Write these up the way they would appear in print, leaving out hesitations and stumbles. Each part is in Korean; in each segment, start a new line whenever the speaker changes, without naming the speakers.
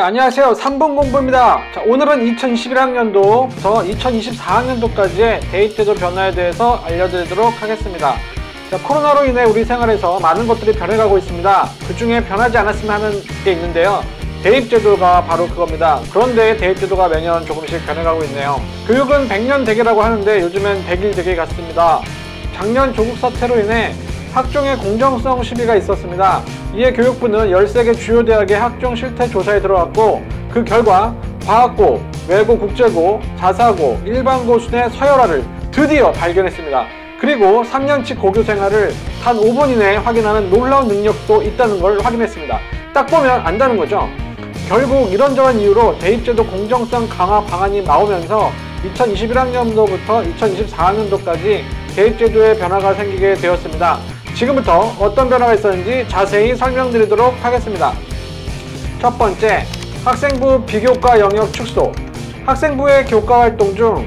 안녕하세요. 3분 공부입니다. 자, 오늘은 2021학년도부터 2024학년도까지의 데이트제도 변화에 대해서 알려드리도록 하겠습니다. 자, 코로나로 인해 우리 생활에서 많은 것들이 변해가고 있습니다. 그 중에 변하지 않았으면 하는 게 있는데요. 대입제도가 바로 그겁니다. 그런데 대입제도가 매년 조금씩 변해가고 있네요. 교육은 100년 대계라고 하는데 요즘엔 100일 대계 같습니다. 작년 조국 사태로 인해 학종의 공정성 시비가 있었습니다. 이에 교육부는 13개 주요 대학의 학종 실태 조사에 들어갔고, 그 결과 과학고, 외고 국제고, 자사고, 일반고 순의 서열화를 드디어 발견했습니다. 그리고 3년치 고교 생활을 단 5분 이내에 확인하는 놀라운 능력도 있다는 걸 확인했습니다. 딱 보면 안다는 거죠. 결국 이런저런 이유로 대입제도 공정성 강화 방안이 나오면서 2021학년도부터 2024학년도까지 대입제도의 변화가 생기게 되었습니다. 지금부터 어떤 변화가 있었는지 자세히 설명드리도록 하겠습니다. 첫 번째, 학생부 비교과 영역 축소. 학생부의 교과활동 중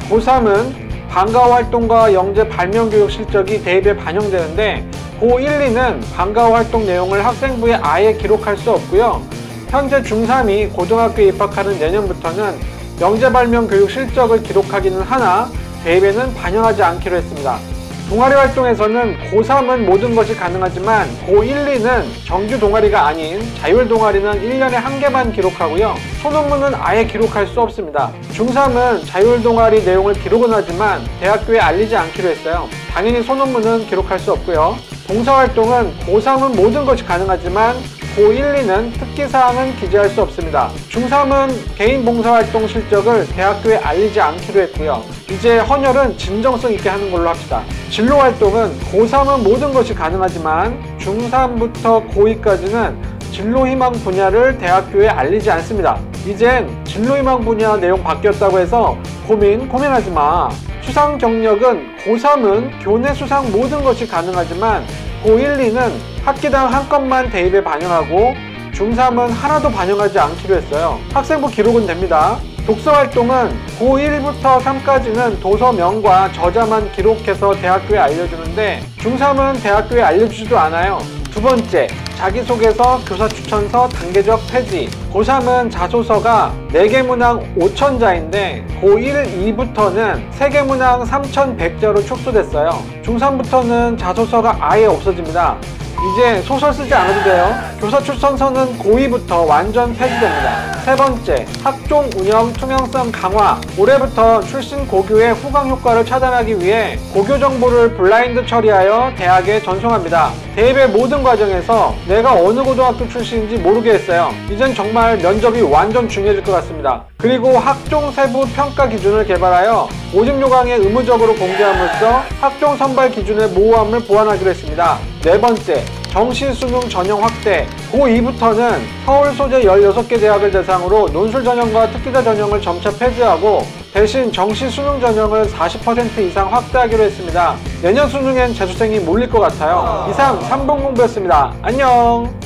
고3은 방과후활동과 영재 발명교육 실적이 대입에 반영되는데, 고1, 2는 방과후활동 내용을 학생부에 아예 기록할 수 없고요. 현재 중3이 고등학교에 입학하는 내년부터는 영재 발명교육 실적을 기록하기는 하나 대입에는 반영하지 않기로 했습니다. 동아리 활동에서는 고3은 모든 것이 가능하지만 고1, 2는 정규 동아리가 아닌 자율 동아리는 1년에 1개만 기록하고요. 소논문은 아예 기록할 수 없습니다. 중3은 자율 동아리 내용을 기록은 하지만 대학교에 알리지 않기로 했어요. 당연히 소논문은 기록할 수 없고요. 봉사활동은 고3은 모든 것이 가능하지만 고1, 2는 특기사항은 기재할 수 없습니다. 중3은 개인 봉사활동 실적을 대학교에 알리지 않기로 했고요. 이제 헌혈은 진정성 있게 하는 걸로 합시다. 진로활동은 고3은 모든 것이 가능하지만 중3부터 고2까지는 진로희망 분야를 대학교에 알리지 않습니다. 이젠 진로희망 분야 내용 바뀌었다고 해서 고민하지 마. 수상 경력은 고3은 교내 수상 모든 것이 가능하지만 고1, 2는 학기당 한 건만 대입에 반영하고 중3은 하나도 반영하지 않기로 했어요. 학생부 기록은 됩니다. 독서활동은 고1부터 3까지는 도서명과 저자만 기록해서 대학교에 알려주는데 중3은 대학교에 알려주지도 않아요. 두 번째, 자기소개서, 교사추천서 단계적 폐지. 고3은 자소서가 4개 문항 5,000자인데 고1, 2부터는 3개 문항 3,100자로 축소됐어요. 중3부터는 자소서가 아예 없어집니다. 이제 소설 쓰지 않아도 돼요. 교사추천서는 고2부터 완전 폐지됩니다. 세 번째, 학종 운영 투명성 강화. 올해부터 출신 고교의 후광 효과를 차단하기 위해 고교 정보를 블라인드 처리하여 대학에 전송합니다. 대입의 모든 과정에서 내가 어느 고등학교 출신인지 모르게 했어요. 이젠 정말 면접이 완전 중요해질 것 같습니다. 그리고 학종 세부 평가 기준을 개발하여 모집 요강에 의무적으로 공개함으로써 학종 선발 기준의 모호함을 보완하기로 했습니다. 네 번째, 정시 수능 전형 확대. 고2부터는 서울 소재 16개 대학을 대상으로 논술 전형과 특기자 전형을 점차 폐지하고 대신 정시 수능 전형을 40% 이상 확대하기로 했습니다. 내년 수능엔 재수생이 몰릴 것 같아요. 이상 3분 공부였습니다. 안녕!